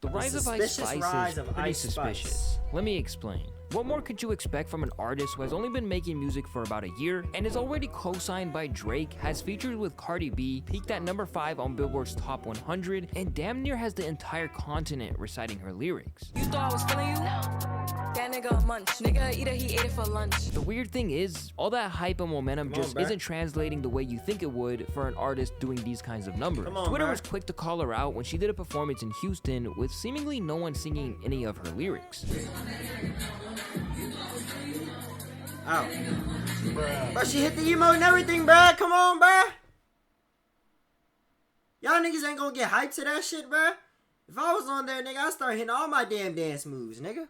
The rise of Ice Spice is pretty suspicious. Let me explain. What more could you expect from an artist who has only been making music for about a year and is already co-signed by Drake, has featured with Cardi B, peaked at number 5 on Billboard's Top 100, and damn near has the entire continent reciting her lyrics? You thought I was feeling you? That nigga a munch. Nigga either he ate it for lunch. The weird thing is, all that hype and momentum just isn't translating the way you think it would for an artist doing these kinds of numbers. Twitter was quick to call her out when she did a performance in Houston with seemingly no one singing any of her lyrics. Oh. Bro, she hit the emote and everything, bro. Come on, bro. Y'all niggas ain't gonna get hyped to that shit, bro. If I was on there, nigga, I'd start hitting all my damn dance moves, nigga.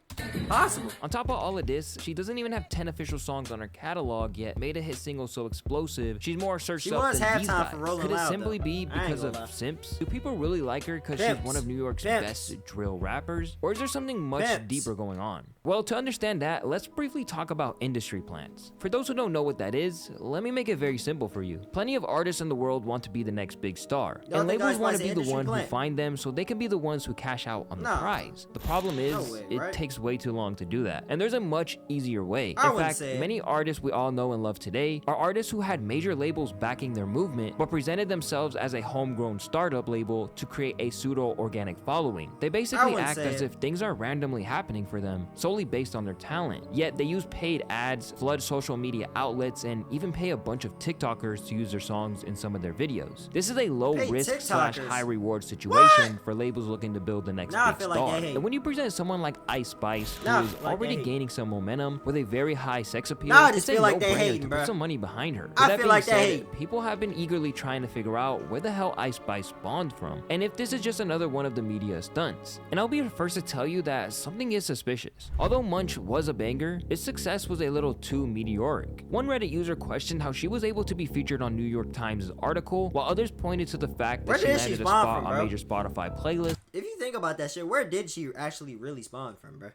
Possible. On top of all of this, she doesn't even have 10 official songs on her catalog yet made a hit single so explosive, she's more searched up than these guys. Could it simply be because of simps? Do people really like her because she's one of New York's best drill rappers? Or is there something much deeper going on? Well, to understand that, let's briefly talk about industry plants. For those who don't know what that is, let me make it very simple for you. Plenty of artists in the world want to be the next big star, and labels want to be the one who find them so they can be the ones who cash out on the prize. The problem is, it takes way too long to do that, and there's a much easier way. In fact, many artists we all know and love today are artists who had major labels backing their movement, but presented themselves as a homegrown startup label to create a pseudo-organic following. They basically act as if things are randomly happening for them, solely based on their talent. Yet they use paid ads, flood social media outlets, and even pay a bunch of TikTokers to use their songs in some of their videos. This is a low-risk / high-reward situation for labels looking to build the next big star. And when you present someone like Ice Spice, who is already gaining some momentum with a very high sex appeal, it's a no-brainer to put some money behind her. With that being said, people have been eagerly trying to figure out where the hell Ice Spice spawned from, and if this is just another one of the media stunts. And I'll be the first to tell you that something is suspicious. Although Munch was a banger, its success was a little too meteoric. One Reddit user questioned how she was able to be featured on New York Times' article, while others pointed to the fact that she landed a spot on major Spotify playlists. If you think about that shit, where did she actually really spawn from, bro?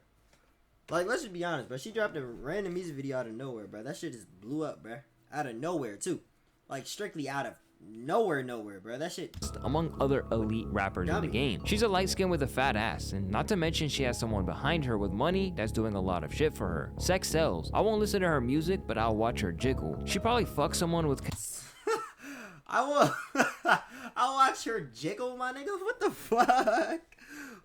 Like, let's just be honest, bro. She dropped a random music video out of nowhere, bro. That shit just blew up, bro. Out of nowhere, too. Like, strictly out of nowhere, bro. That shit. Among other elite rappers in the game. She's a light skin with a fat ass, and not to mention she has someone behind her with money that's doing a lot of shit for her. Sex sells. I won't listen to her music, but I'll watch her jiggle. She probably fucks someone with I'll watch her jiggle, my nigga. What the fuck?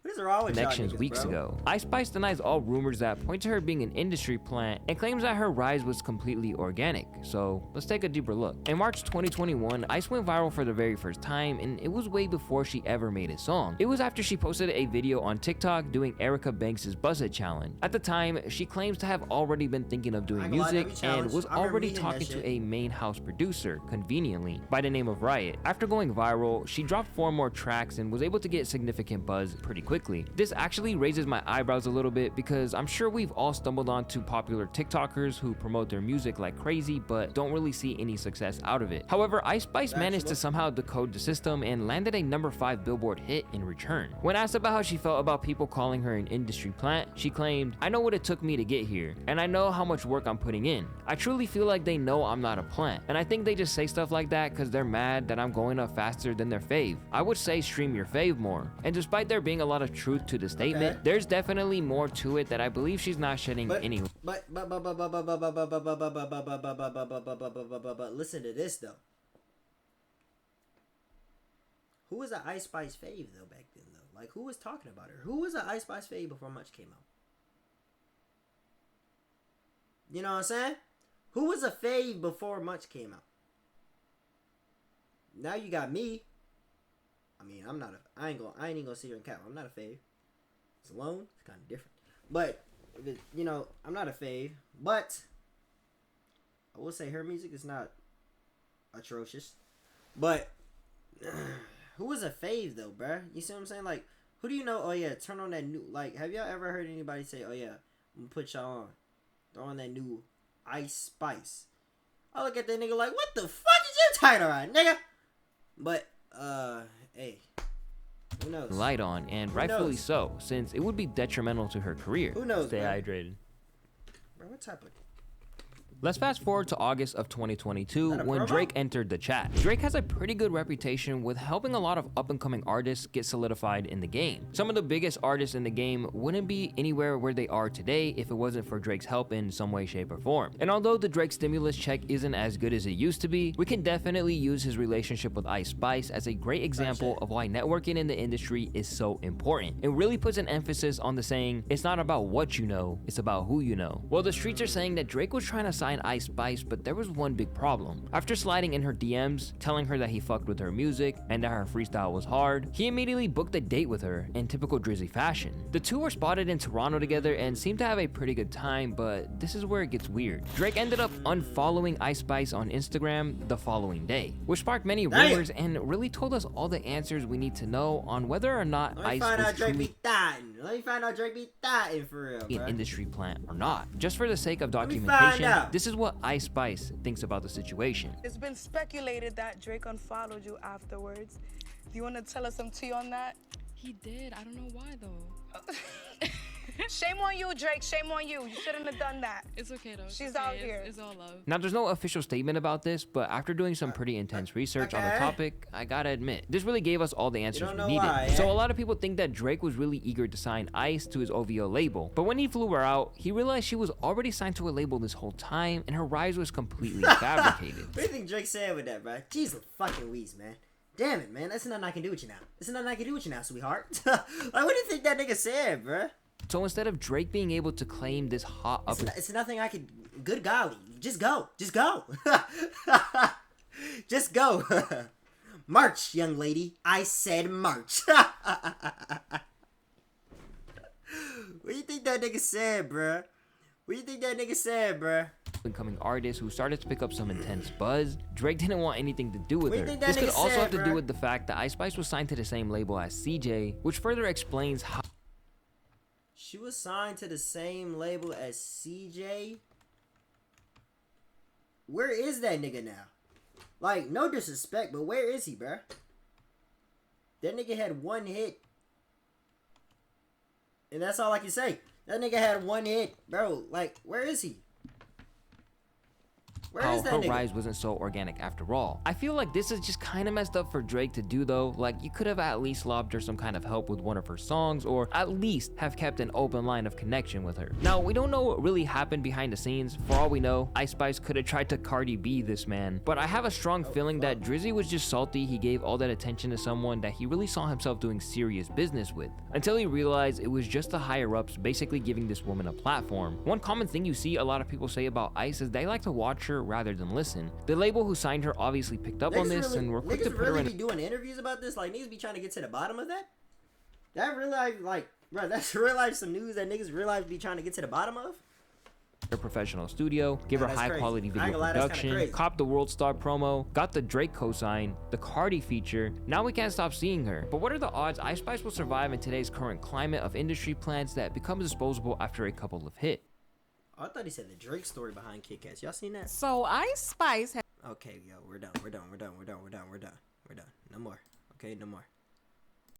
What is wrong with connections weeks ago. Ice Spice denies all rumors that point to her being an industry plant and claims that her rise was completely organic. So let's take a deeper look. In March 2021, Ice went viral for the very first time, and it was way before she ever made a song. It was after she posted a video on TikTok doing Erica Banks' Buzz It challenge. At the time, she claims to have already been thinking of doing music and was already talking to a main house producer, conveniently, by the name of Riot. After going viral, she dropped 4 more tracks and was able to get significant buzz pretty quickly. This actually raises my eyebrows a little bit because I'm sure we've all stumbled onto popular TikTokers who promote their music like crazy but don't really see any success out of it. However, Ice Spice managed to somehow decode the system and landed a number 5 Billboard hit in return. When asked about how she felt about people calling her an industry plant, she claimed, "I know what it took me to get here, and I know how much work I'm putting in. I truly feel like they know I'm not a plant, and I think they just say stuff like that because they're mad that I'm going up faster than their fave. I would say stream your fave more." And despite there being a lot of truth to the statement, there's definitely more to it that I believe she's not shedding any. But listen to this though. Who was an Ice Spice fave though back then though? Like, who was talking about her? Who was an Ice Spice fave before Much came out? You know what I'm saying? Who was a fave before Much came out? Now you got me. I mean, I ain't gonna sit here and cap. I'm not a fave. It's alone. It's kind of different. But, you know, I'm not a fave. But I will say her music is not atrocious. But who was a fave though, bruh? You see what I'm saying? Like, who do you know? Oh yeah, turn on that new. Like, have y'all ever heard anybody say, "Oh yeah, I'm gonna put y'all on, throw on that new Ice Spice"? I look at that nigga like, what the fuck is your title on, nigga? But hey, who knows? Light on, and rightfully so, since it would be detrimental to her career. Who knows? Stay hydrated. Bro, what type of Let's fast forward to August of 2022 when Drake entered the chat. Drake has a pretty good reputation with helping a lot of up-and-coming artists get solidified in the game. Some of the biggest artists in the game wouldn't be anywhere where they are today if it wasn't for Drake's help in some way, shape, or form. And although the Drake stimulus check isn't as good as it used to be, we can definitely use his relationship with Ice Spice as a great example of why networking in the industry is so important. It really puts an emphasis on the saying, it's not about what you know, it's about who you know. Well, the streets are saying that Drake was trying to sign Ice Spice, but there was one big problem. After sliding in her DMs, telling her that he fucked with her music and that her freestyle was hard, he immediately booked a date with her in typical Drizzy fashion. The two were spotted in Toronto together and seemed to have a pretty good time, but this is where it gets weird. Drake ended up unfollowing Ice Spice on Instagram the following day, which sparked many rumors and really told us all the answers we need to know on whether or not Ice was truly Let me find out Drake be thotting for real, an industry plant or not. Just for the sake of documentation, this is what Ice Spice thinks about the situation. It's been speculated that Drake unfollowed you afterwards. Do you want to tell us some tea on that? He did. I don't know why though. Shame on you, Drake. Shame on you. You shouldn't have done that. It's okay though. She's out here. It's all love. Now, there's no official statement about this, but after doing some pretty intense research on the topic, I gotta admit, this really gave us all the answers we needed. So a lot of people think that Drake was really eager to sign Ice to his OVO label, but when he flew her out, he realized she was already signed to a label this whole time, and her rise was completely fabricated. What do you think Drake said with that, bro? Jeez, fucking Weez, man. Damn it, man. That's nothing I can do with you now. There's nothing I can do with you now, sweetheart. Like, what do you think that nigga said, bro? So instead of Drake being able to claim this hot up, it's nothing I could. Good golly, just go, just go, just go. March, young lady. I said march. What do you think that nigga said, bruh? What do you think that nigga said, bruh? Incoming artist who started to pick up some intense buzz, Drake didn't want anything to do with her. This could also have to do with the fact that Ice Spice was signed to the same label as CJ, which further explains how she was signed to the same label as CJ. Where is that nigga now? Like, no disrespect, but where is he, bruh? That nigga had one hit. And that's all I can say. That nigga had one hit. Bro, like, where is he? How her rise wasn't so organic after all. I feel like this is just kind of messed up for Drake to do though. Like, you could have at least lobbed her some kind of help with one of her songs, or at least have kept an open line of connection with her. Now, we don't know what really happened behind the scenes. For all we know, Ice Spice could have tried to Cardi B this man, but I have a strong feeling that Drizzy was just salty he gave all that attention to someone that he really saw himself doing serious business with, until he realized it was just the higher ups basically giving this woman a platform. One common thing you see a lot of people say about Ice is they like to watch her rather than listen. The label who signed her obviously picked up on this and were quick to put her in. Be doing interviews about this? Like, niggas be trying to get to the bottom of that? That real life, like, bro, that's real life some news that niggas real life be trying to get to the bottom of? Her professional studio, give her high quality video production, cop the World Star promo, got the Drake cosign, the Cardi feature. Now we can't stop seeing her. But what are the odds Ice Spice will survive in today's current climate of industry plants that become disposable after a couple of hits? I thought he said the Drake story behind Kit Kats. Y'all seen that? So Ice Spice. Okay, yo, we're done. No more. Okay, no more.